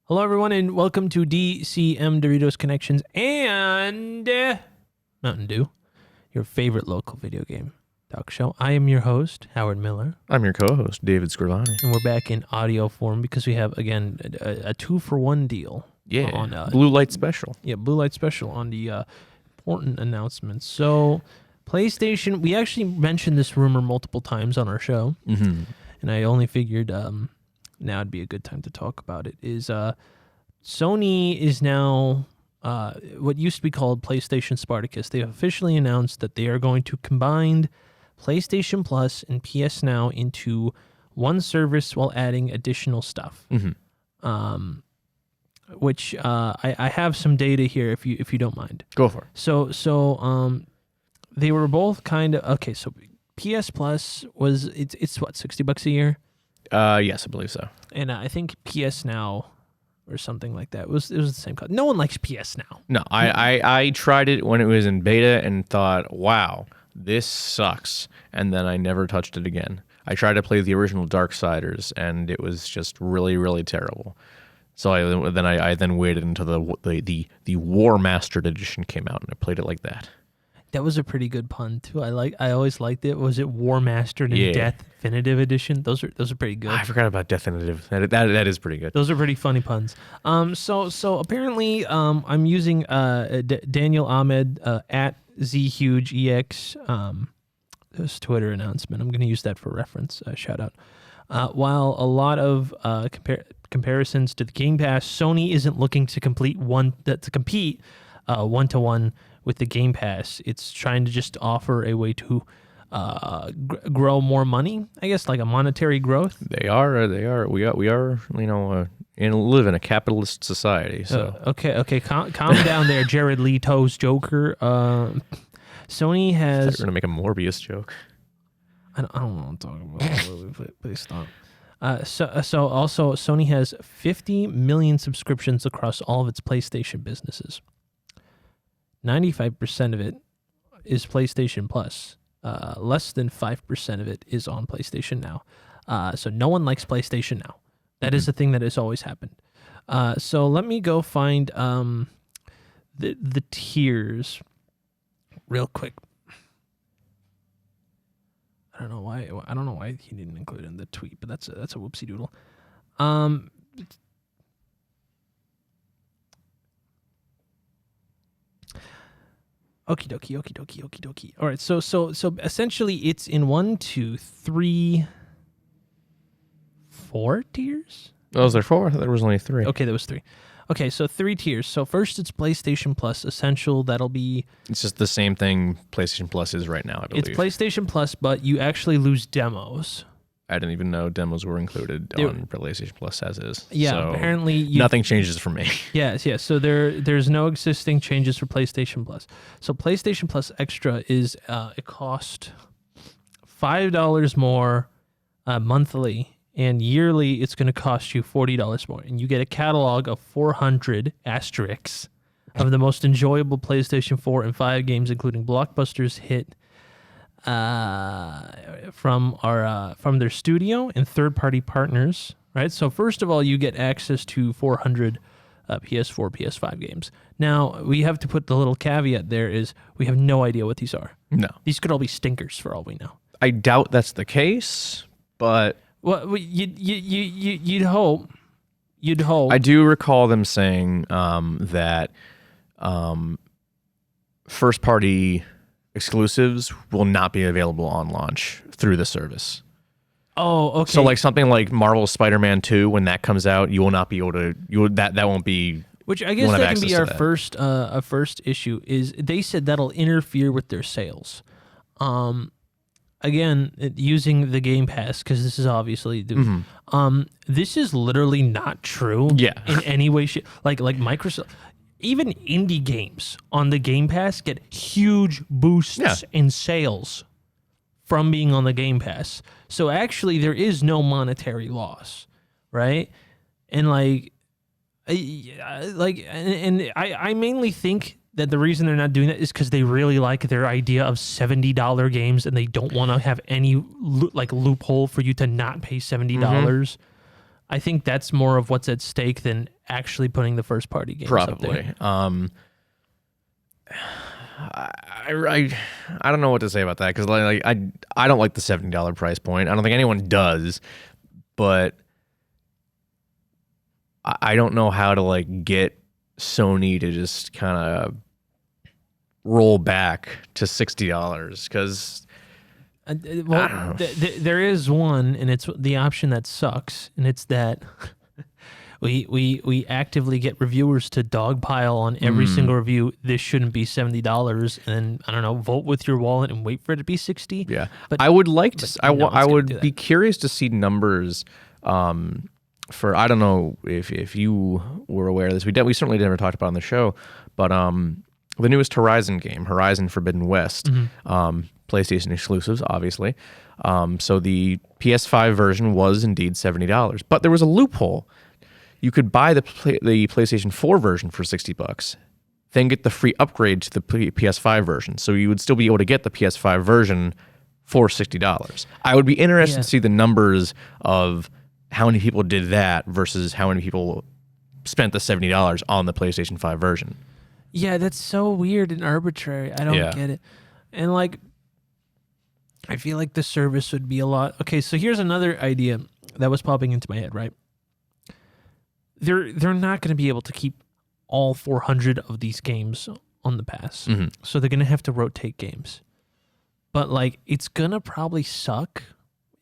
Hello, everyone, and welcome to DCM Doritos Connections and Mountain Dew, your favorite local video game talk show. I am your host, Howard Miller. I'm your co-host, David Scrivani. And we're back in audio form because we have, again, a 2-for-1 deal. Yeah, on, Blue Light Special. Yeah, Blue Light Special on the important announcements. So, PlayStation, we actually mentioned this rumor multiple times on our show, and I only figured... now would be a good time to talk about it, is Sony is now what used to be called PlayStation Spartacus. They have officially announced that they are going to combine PlayStation Plus and PS Now into one service while adding additional stuff. Which I have some data here if you don't mind. Go for it. So they were both kind of okay. So PS Plus was it's what, $60 a year? Yes, I believe so. And I think PS Now or something like that. It was the same cost. No one likes PS Now. No, I tried it when it was in beta and thought, wow, this sucks. And then I never touched it again. I tried to play the original Darksiders, and it was just really, really terrible. So I then waited until the War Mastered Edition came out, and I played it like that. That was a pretty good pun too. I always liked it. Was it War Mastered and Death Definitive Edition? Those are pretty good. I forgot about Definitive. That is pretty good. Those are pretty funny puns. So apparently I'm using Daniel Ahmed at ZHugeEX. This Twitter announcement. I'm going to use that for reference. Shout out. While a lot of comparisons to the Game Pass, Sony isn't looking to compete one-to-one with the Game Pass. It's trying to just offer a way to grow more money, I guess, like a monetary growth. They are. We are. Live in a capitalist society. So okay. Calm down there, Jared Leto's Joker. Sony has. I thought you were gonna make a Morbius joke. I don't know what I'm talking about. Please stop. So also Sony has 50 million subscriptions across all of its PlayStation businesses. 95% of it is PlayStation Plus. Less than 5% of it is on PlayStation Now. So no one likes PlayStation Now. That is a thing that has always happened. So let me go find the tiers real quick. I don't know why he didn't include it in the tweet, but that's a whoopsie doodle. Okie dokie. All right, so essentially it's in 1, 2, 3, 4 tiers? Oh, was there 4? I thought there was only 3. Okay, there was 3. Okay, so 3 tiers. So first it's PlayStation Plus Essential. That'll be... It's just the same thing PlayStation Plus is right now, I believe. It's PlayStation Plus, but you actually lose demos. I didn't even know demos were included on PlayStation Plus as is. Yeah, so apparently... nothing changes for me. Yes. So there's no existing changes for PlayStation Plus. So PlayStation Plus Extra is it costs $5 more monthly, and yearly it's going to cost you $40 more. And you get a catalog of 400 asterisks of the most enjoyable PlayStation 4 and 5 games, including blockbusters hit from their studio and third-party partners, right? So first of all, you get access to 400 PS4, PS5 games. Now, we have to put the little caveat there is we have no idea what these are. No. These could all be stinkers for all we know. I doubt that's the case, but... Well, you'd hope. You'd hope. I do recall them saying that first-party exclusives will not be available on launch through the service. Oh, okay. So like something like Marvel's Spider-Man 2, when that comes out, you will not be able to. That won't be. Which I guess that can be our first issue. Is they said that'll interfere with their sales. Again, using the Game Pass, because this is obviously this is literally not true. Yeah. In any way, like Microsoft. Even indie games on the Game Pass get huge boosts in sales from being on the Game Pass. So actually, there is no monetary loss, right? And I mainly think that the reason they're not doing that is because they really like their idea of $70 games, and they don't want to have any loophole for you to not pay $70. I think that's more of what's at stake than actually putting the first party games up there. Probably. I don't know what to say about that because I don't like the $70 price point. I don't think anyone does, but I don't know how to like get Sony to just kind of roll back to $60 because well, there is one, and it's the option that sucks, and it's that we actively get reviewers to dogpile on every single review. This shouldn't be $70, and I don't know, vote with your wallet and wait for it to be 60. Yeah, but I would like to. I would be curious to see numbers. For I don't know if you were aware of this. We certainly never talked about it on the show, but the newest Horizon game, Horizon Forbidden West, PlayStation exclusives, obviously. So the PS5 version was indeed $70, but there was a loophole. You could buy the PlayStation 4 version for $60, then get the free upgrade to the PS5 version. So you would still be able to get the PS5 version for $60. I would be interested to see the numbers of how many people did that versus how many people spent the $70 on the PlayStation 5 version. Yeah, that's so weird and arbitrary. I don't get it. And like, I feel like the service would be a lot. Okay, so here's another idea that was popping into my head, right? They're not going to be able to keep all 400 of these games on the pass. So they're going to have to rotate games. But like, it's going to probably suck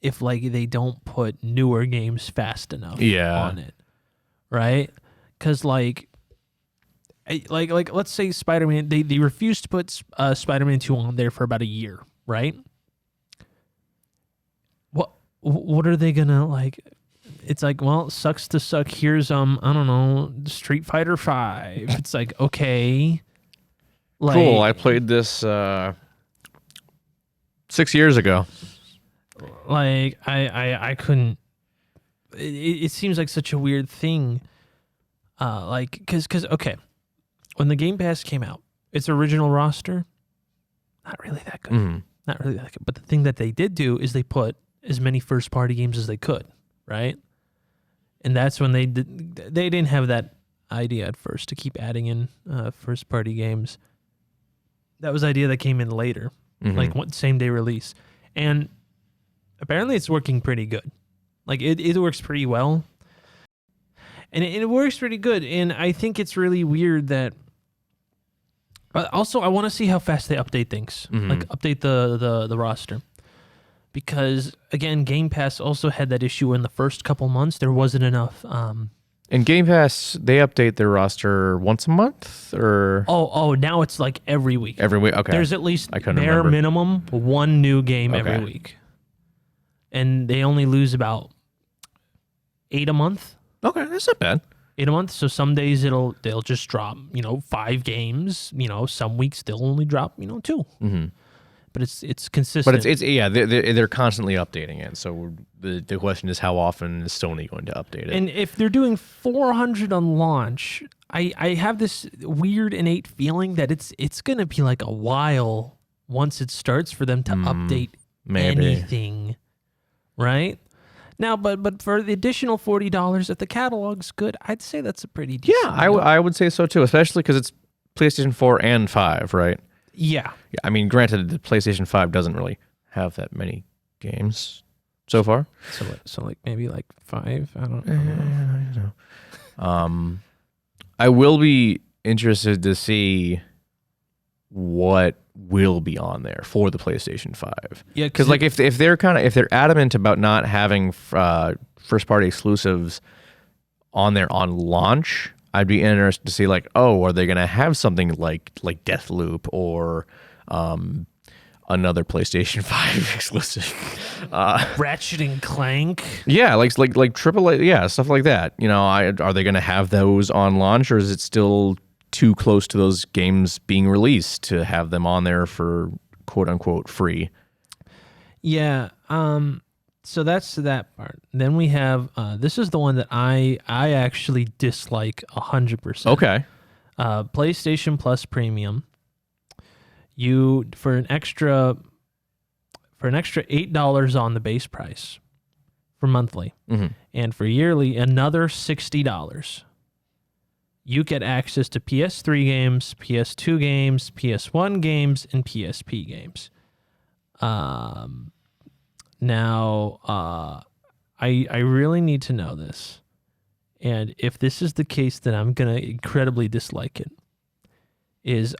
if like they don't put newer games fast enough on it. Right? Cuz like let's say Spider-Man, they refused to put Spider-Man 2 on there for about a year, right? What are they going to like? It's like, well, it sucks to suck. Here's I don't know, Street Fighter 5. It's like, okay. Like, cool. I played this 6 years ago. Like I couldn't. It seems like such a weird thing. Like because okay, when the Game Pass came out, its original roster, not really that good. Not really that good. But the thing that they did do is they put as many first party games as they could, right? And that's when they didn't have that idea at first to keep adding in first party games. That was the idea that came in later, like same day release, and apparently it's working pretty good. Like it works pretty well, and it works pretty good. And I think it's really weird that. Also, I want to see how fast they update things, like update the roster. Because, again, Game Pass also had that issue in the first couple months. There wasn't enough. In Game Pass, they update their roster once a month? Or Oh, now it's like every week. Every week? Okay. There's at least bare minimum one new game every week. And they only lose about 8 a month. Okay, that's not bad. 8 a month. So some days they'll just drop, 5 games. Some weeks they'll only drop, 2. But it's consistent. But it's they're constantly updating it. So the question is, how often is Sony going to update it? And if they're doing 400 on launch, I have this weird innate feeling that it's going to be like a while once it starts for them to update anything, right? Now, but for the additional $40, if the catalog's good, I'd say that's a pretty decent deal. I would say so too, especially because it's PlayStation 4 and 5, right? Yeah. I mean, granted, the PlayStation 5 doesn't really have that many games so far. So like maybe like 5. I don't know. I will be interested to see what will be on there for the PlayStation 5. Yeah, because like if they're adamant about not having first party exclusives on there on launch, I'd be interested to see like, are they gonna have something like Deathloop or another PlayStation 5 exclusive, Ratchet and Clank? Yeah, like AAA, stuff like that. Are they gonna have those on launch, or is it still too close to those games being released to have them on there for quote unquote free? Yeah. So that's that part. Then we have this is the one that I actually dislike 100%. Okay. PlayStation Plus Premium. You for an extra $8 on the base price for monthly, and for yearly, another $60. You get access to PS3 games, PS2 games, PS1 games, and PSP games. Now, I really need to know this. And if this is the case, then I'm going to incredibly dislike it.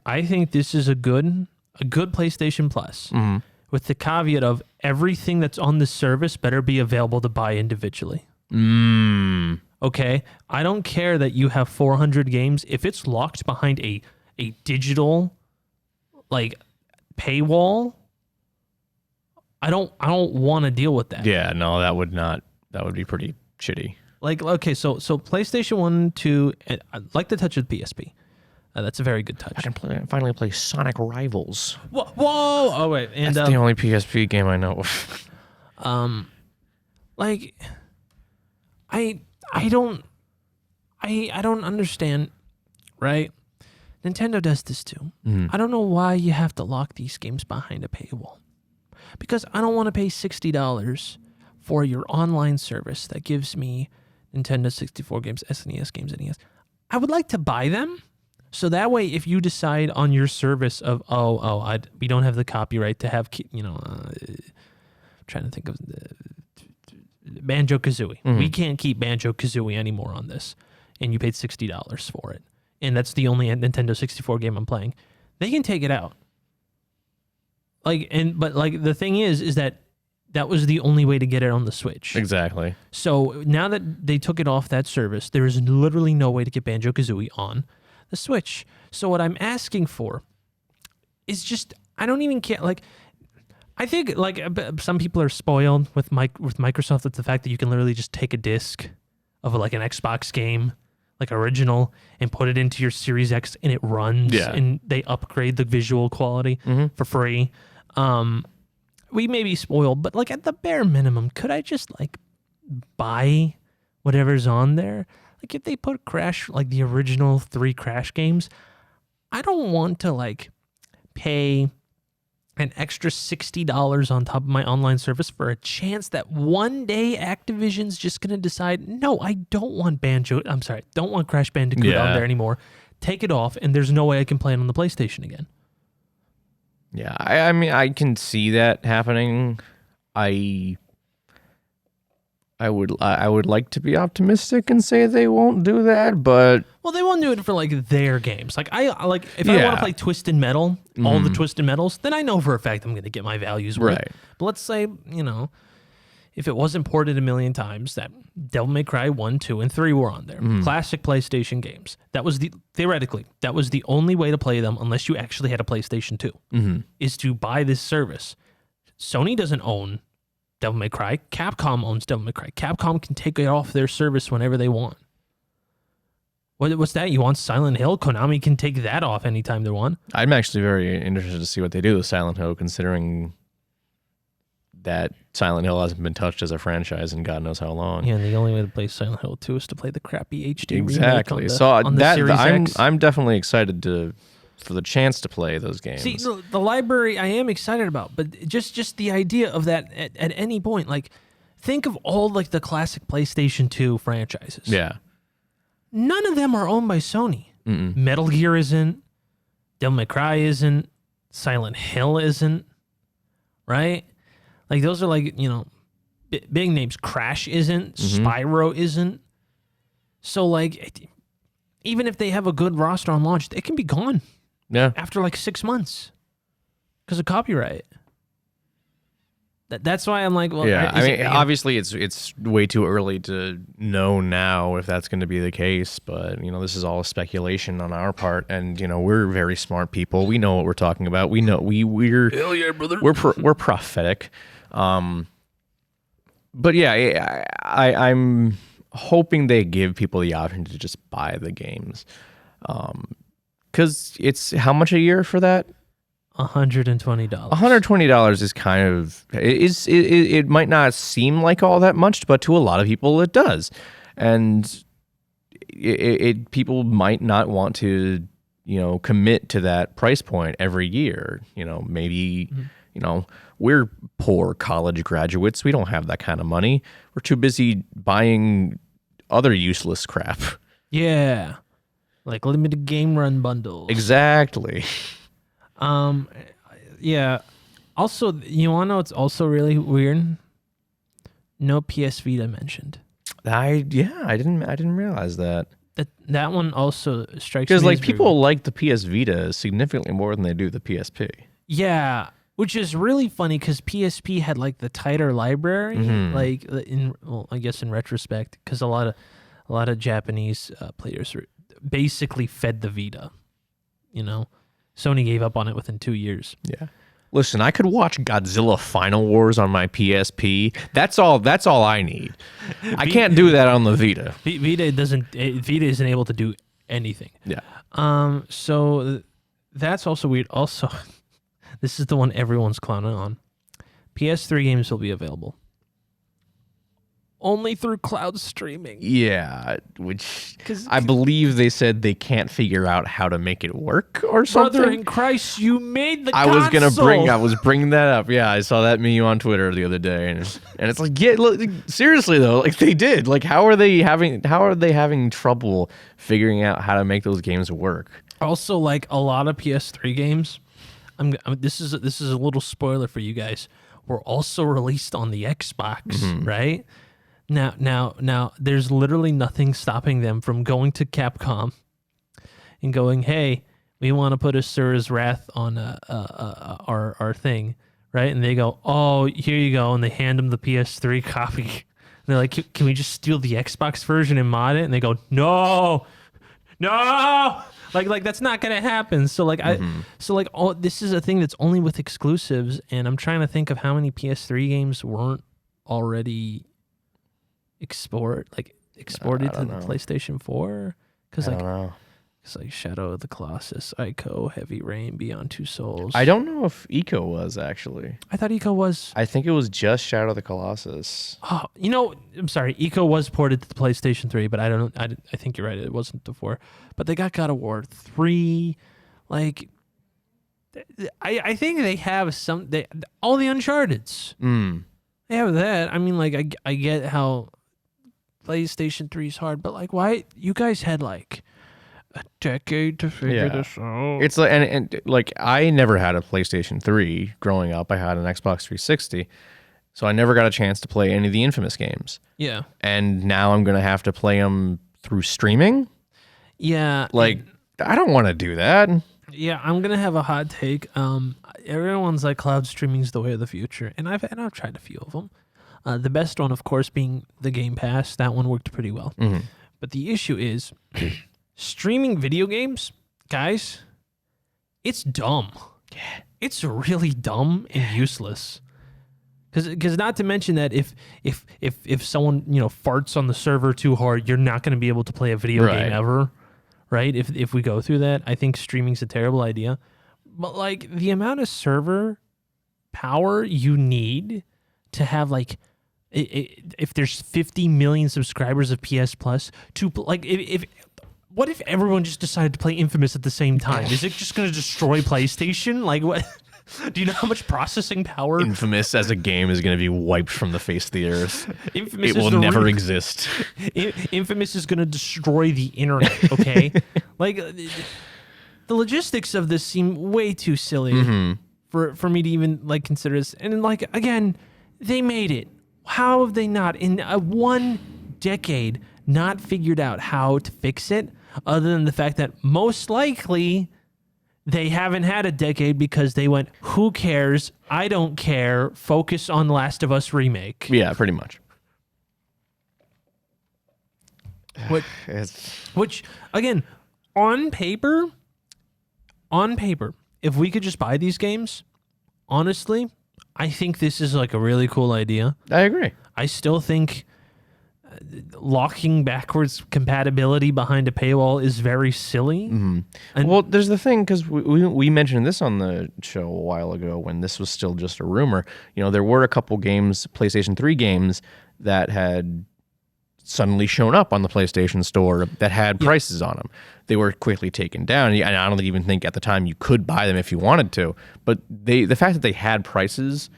I think this is a good PlayStation Plus, with the caveat of everything that's on the service better be available to buy individually. Okay? I don't care that you have 400 games. If it's locked behind a digital like paywall, I don't want to deal with that. Yeah, no, that would be pretty shitty. Like, okay, so PlayStation 1, 2, I'd like the touch of the PSP. That's a very good touch. I can finally play Sonic Rivals. Whoa! Oh wait, and that's the only PSP game I know. Like, I don't understand, right? Nintendo does this too. I don't know why you have to lock these games behind a paywall. Because I don't want to pay $60 for your online service that gives me Nintendo 64 games, SNES games, NES. I would like to buy them. So that way, if you decide on your service of, we don't have the copyright to have, trying to think of Banjo-Kazooie. We can't keep Banjo-Kazooie anymore on this. And you paid $60 for it. And that's the only Nintendo 64 game I'm playing. They can take it out. But the thing is that was the only way to get it on the Switch. Exactly. So now that they took it off that service, there is literally no way to get Banjo-Kazooie on the Switch. So what I'm asking for is just, I don't even care. Like, I think like some people are spoiled with Microsoft with the fact that you can literally just take a disc of like an Xbox game, like original, and put it into your Series X and it runs, and they upgrade the visual quality for free. We may be spoiled, but like at the bare minimum, could I just like buy whatever's on there? Like if they put Crash, like the original 3 Crash games, I don't want to like pay an extra $60 on top of my online service for a chance that one day Activision's just going to decide, no, I don't want don't want Crash Bandicoot on there anymore. Take it off, and there's no way I can play it on the PlayStation again. Yeah, I mean, I can see that happening. I would like to be optimistic and say they won't do that, but they won't do it for like their games. Like if I want to play Twisted Metal, all the Twisted Metals, then I know for a fact I'm going to get my values worth. Right. But let's say, if it wasn't ported a million times, that Devil May Cry 1, 2, and 3 were on there. Classic PlayStation games. That was theoretically, that was the only way to play them unless you actually had a PlayStation 2, is to buy this service. Sony doesn't own Devil May Cry. Capcom owns Devil May Cry. Capcom can take it off their service whenever they want. What's that? You want Silent Hill? Konami can take that off anytime they want. I'm actually very interested to see what they do with Silent Hill, considering that Silent Hill hasn't been touched as a franchise in God knows how long. Yeah, and the only way to play Silent Hill 2 is to play the crappy HD exactly. remake on the Series X. I'm definitely excited for the chance to play those games. See, the library I am excited about, but just the idea of that at any point, like, think of all like the classic PlayStation 2 franchises. Yeah. None of them are owned by Sony. Metal Gear isn't. Devil May Cry isn't. Silent Hill isn't. Right? Like, those are like, big names. Crash isn't. Spyro isn't. So, like, even if they have a good roster on launch, it can be gone. Yeah. After like 6 months, because of copyright. That's why I'm like, well, yeah. I mean, obviously, it's way too early to know now if that's going to be the case. But this is all speculation on our part, and we're very smart people. We know what we're talking about. We know we're hell yeah, brother. We're prophetic. But yeah, I'm hoping they give people the option to just buy the games. Because it's how much a year for that? $120. $120 is kind of it might not seem like all that much, but to a lot of people it does, and people might not want to commit to that price point every year. Maybe we're poor college graduates. We don't have that kind of money. We're too busy buying other useless crap. Yeah. Like limited game run bundles. Exactly. Yeah. Also, you want to know what's also really weird? No PS Vita mentioned. I didn't realize that. That one also strikes me Because like as people like the PS Vita significantly more than they do the PSP. Yeah, which is really funny because PSP had like the tighter library, like I guess in retrospect, because a lot of Japanese players basically fed the Vita. Sony gave up on it within 2 years. Yeah. Listen, I could watch Godzilla Final Wars on my PSP. That's all I need. I can't do that on the Vita. Vita isn't able to do anything. Yeah. So that's also weird. Also, this is the one everyone's clowning on. PS3 games will be available only through cloud streaming. Yeah, which I believe they said they can't figure out how to make it work or something. Brother in Christ, you made the console. I was bringing that up. Yeah, I saw that meme on Twitter the other day, and it's like, yeah, look, seriously though, like they did. Like, how are they having trouble figuring out how to make those games work? Also, like a lot of PS3 games, this is a little spoiler for you guys, were also released on the Xbox, right? Now, there's literally nothing stopping them from going to Capcom and going, "Hey, we want to put Asura's Wrath on our thing," right? And they go, "Oh, here you go," and they hand them the PS3 copy. And they're like, "Can we just steal the Xbox version and mod it?" And they go, "No, like that's not gonna happen." So like this is a thing that's only with exclusives, and I'm trying to think of how many PS3 games weren't already exported to the PlayStation 4, because it's like Shadow of the Colossus, Ico, Heavy Rain, Beyond Two Souls. I don't know if Ico was actually. I thought Ico was. I think it was just Shadow of the Colossus. Oh, I'm sorry. Ico was ported to the PlayStation 3, but I don't know. I think you're right. It wasn't the 4. But they got God of War 3. Like, I think they have all the Uncharted's. They have that. I mean, like, I get how PlayStation 3 is hard, but like, why you guys had like a decade to figure this out? It's like, and like, I never had a PlayStation 3 growing up. I had an Xbox 360, so I never got a chance to play any of the Infamous games. Yeah, and now I'm gonna have to play them through streaming. Yeah, like I don't want to do that. Yeah, I'm gonna have a hot take. Everyone's like cloud streaming is the way of the future, and I've tried a few of them. The best one, of course, being the Game Pass. That one worked pretty well. But the issue is streaming video games, guys. It's dumb. Yeah, it's really dumb and useless. Because not to mention that if someone farts on the server too hard, you're not going to be able to play a video game ever. Right? If we go through that, I think streaming's a terrible idea. But like the amount of server power you need to have like. If there's 50 million subscribers of PS Plus, what if everyone just decided to play Infamous at the same time? Is it just going to destroy PlayStation? Like, what? Do you know how much processing power? Infamous as a game is going to be wiped from the face of the earth. It will never exist. Infamous is going to destroy the internet. Okay, like the logistics of this seem way too silly for me to even like consider this. And like again, they made it. How have they not, in one decade, not figured out how to fix it, other than the fact that most likely they haven't had a decade because they went, who cares? I don't care. Focus on Last of Us Remake. Yeah, pretty much. Which again, on paper, if we could just buy these games, honestly, I think this is like a really cool idea. I agree. I still think locking backwards compatibility behind a paywall is very silly. And well, there's the thing, because we mentioned this on the show a while ago when this was still just a rumor. There were a couple games, PlayStation 3 games, that had suddenly shown up on the PlayStation Store that had prices on them. They were quickly taken down, and I don't even think at the time you could buy them if you wanted to. But the fact that they had prices,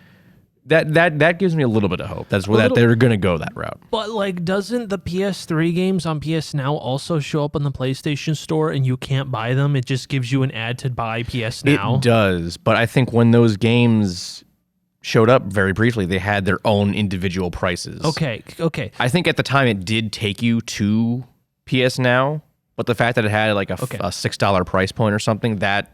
that gives me a little bit of hope. That they're going to go that route. But like, doesn't the PS3 games on PS Now also show up on the PlayStation Store and you can't buy them? It just gives you an ad to buy PS Now. It does, but I think when those games showed up very briefly, they had their own individual prices. Okay. I think at the time it did take you to PS Now, but the fact that it had like a $6 price point or something, that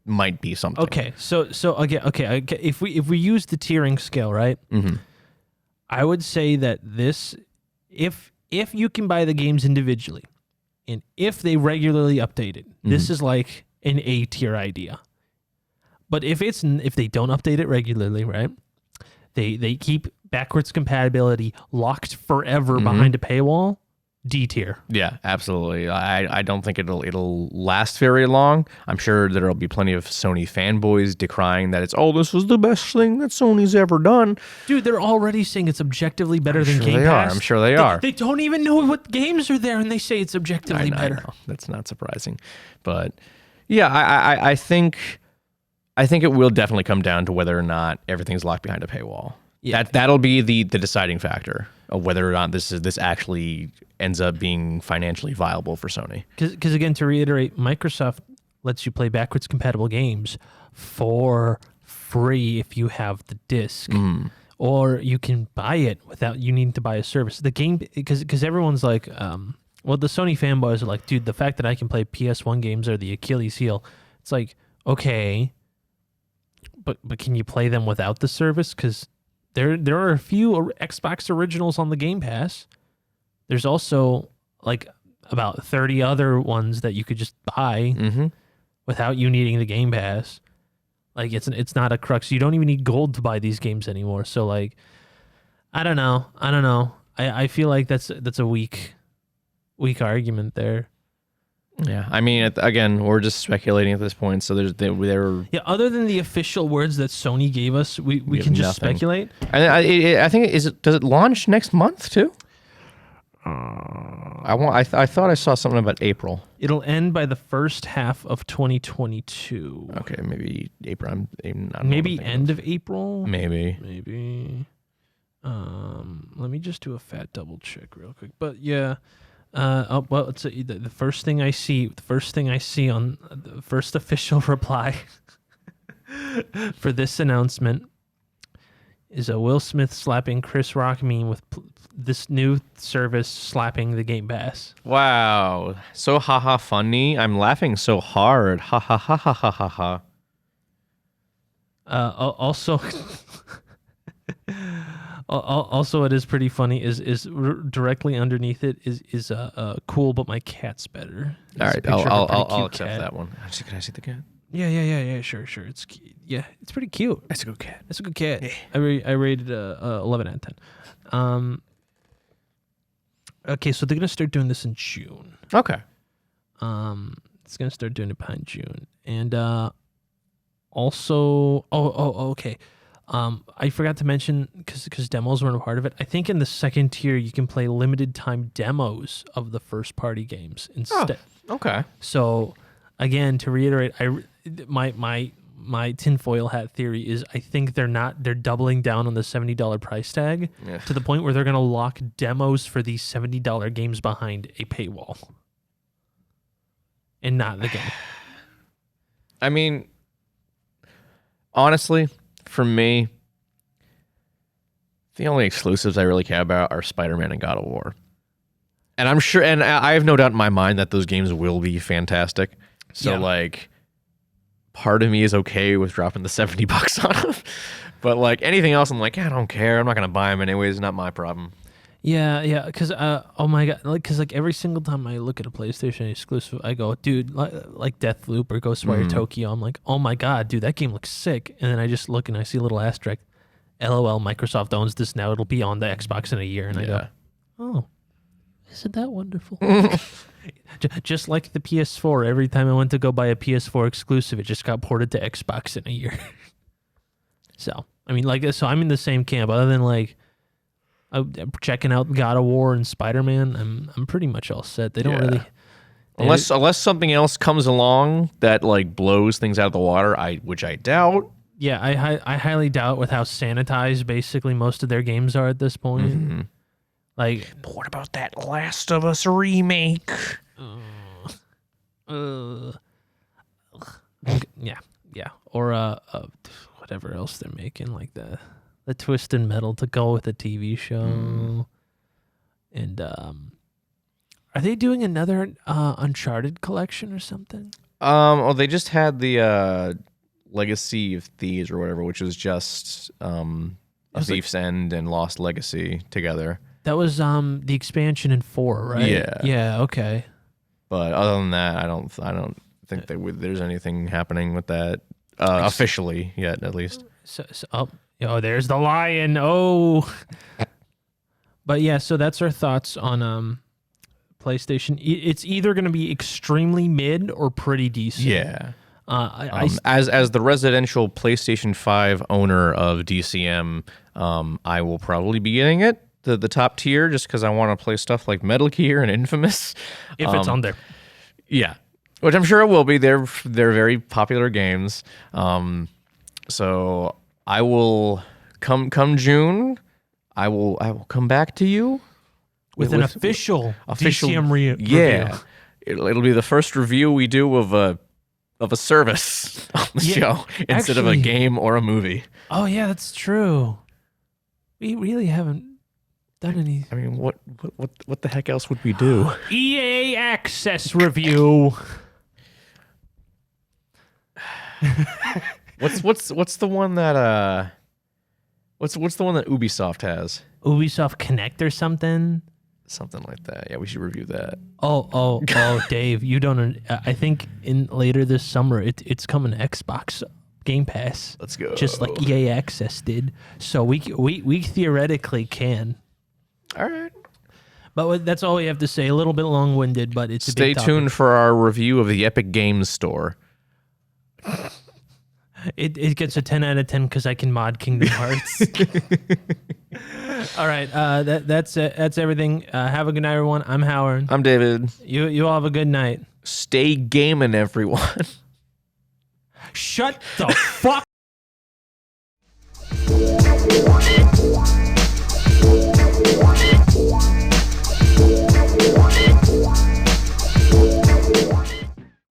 might be something. Okay, so okay. If we use the tiering scale, right? Mm-hmm. I would say that if you can buy the games individually, and if they regularly update it, this is like an A tier idea. But if they don't update it regularly, right? They keep backwards compatibility locked forever behind a paywall. D tier. Yeah, absolutely. I don't think it'll last very long. I'm sure there'll be plenty of Sony fanboys decrying that this was the best thing that Sony's ever done. Dude, they're already saying it's objectively better than Game Pass. I'm sure they are. They don't even know what games are there, and they say it's objectively better. I know. That's not surprising, but yeah, I think it will definitely come down to whether or not everything's locked behind a paywall. Yeah. That'll be the deciding factor of whether or not this actually ends up being financially viable for Sony. Because again, to reiterate, Microsoft lets you play backwards compatible games for free if you have the disc, or you can buy it without you needing to buy a service. The game, because everyone's like, well, the Sony fanboys are like, dude, the fact that I can play PS1 games are the Achilles heel. It's like, okay, but can you play them without the service? Because there are a few Xbox originals on the Game Pass. There's also like about 30 other ones that you could just buy without you needing the Game Pass. Like it's not a crux. You don't even need gold to buy these games anymore. So like, I don't know. I feel like that's a weak argument there. Yeah, I mean, again, we're just speculating at this point. So other than the official words that Sony gave us, we can just speculate. I think does it launch next month too? I thought I saw something about April. It'll end by the first half of 2022. Okay, maybe April. Maybe end of April. Maybe. Let me just do a fat double check real quick. But yeah. Well, it's the first thing I see. The first thing I see on the first official reply for this announcement is a Will Smith slapping Chris Rock meme with this new service slapping the Game Pass. Wow, so haha funny. I'm laughing so hard. Ha ha ha ha ha ha ha. Also. Also, it is pretty funny. Is directly underneath it is cool, but my cat's better. All right, I'll accept that one. Can I see the cat? Yeah. Sure. It's pretty cute. That's a good cat. Yeah. I rated 11 out of 10. Okay, so they're gonna start doing this in June. Okay. It's gonna start doing it behind June, and also, okay. I forgot to mention, because demos weren't a part of it. I think in the second tier you can play limited time demos of the first party games instead. Oh, okay. So again, to reiterate, my tinfoil hat theory is I think they're doubling down on the $70 price tag to the point where they're gonna lock demos for these $70 games behind a paywall and not the game. I mean, honestly, for me, the only exclusives I really care about are Spider-Man and God of War. And I'm sure, and I have no doubt in my mind that those games will be fantastic. So, like, part of me is okay with dropping the $70 on them. But, like, anything else, I'm like, I don't care. I'm not going to buy them anyways. It's not my problem. Yeah, because oh my god, because every single time I look at a PlayStation exclusive, I go, dude, like Deathloop or Ghostwire Tokyo, I'm like, oh my god, dude, that game looks sick. And then I just look and I see a little asterisk, LOL, Microsoft owns this now. It'll be on the Xbox in a year, and I go, oh, isn't that wonderful? Just like the PS4, every time I went to go buy a PS4 exclusive, it just got ported to Xbox in a year. So I mean, so I'm in the same camp, other than like. checking out God of War and Spider-Man, I'm pretty much all set. They don't really. Unless something else comes along that like blows things out of the water, which I doubt. Yeah, I highly doubt with how sanitized basically most of their games are at this point. Mm-hmm. Like, but what about that Last of Us remake? Yeah, or whatever else they're making, like the Twisted Metal to go with the TV show, and are they doing another Uncharted collection or something? Well, they just had the Legacy of Thieves or whatever, which was just A Thief's End and Lost Legacy together. That was the expansion in 4, right? Yeah. Yeah. Okay. But other than that, I don't think there's anything happening with that officially yet, at least. There's the lion. Oh. But yeah, so that's our thoughts on PlayStation. It's either going to be extremely mid or pretty decent. Yeah. As the residential PlayStation 5 owner of DCM, I will probably be getting it, the top tier, just because I want to play stuff like Metal Gear and Infamous. If it's on there. Yeah. Which I'm sure it will be. They're very popular games. So I will come June, I will come back to you with an official DCM review. Yeah. It'll be the first review we do of a service on the show instead of a game or a movie. Oh yeah, that's true. We really haven't done any. I mean, what the heck else would we do? EA Access review. What's the one that what's the one that Ubisoft has? Ubisoft Connect or something. Something like that. Yeah, we should review that. Oh, Dave, you don't. I think in later this summer, it's coming to Xbox Game Pass. Let's go. Just like EA Access did. So we theoretically can. All right. But that's all we have to say. A little bit long-winded, but it's a Stay big topic. tuned for our review of the Epic Games Store. It gets a 10 out of 10 because I can mod Kingdom Hearts. All right, that's it. That's everything. Have a good night, everyone. I'm Howard. I'm David. You all have a good night. Stay gaming, everyone. Shut the fuck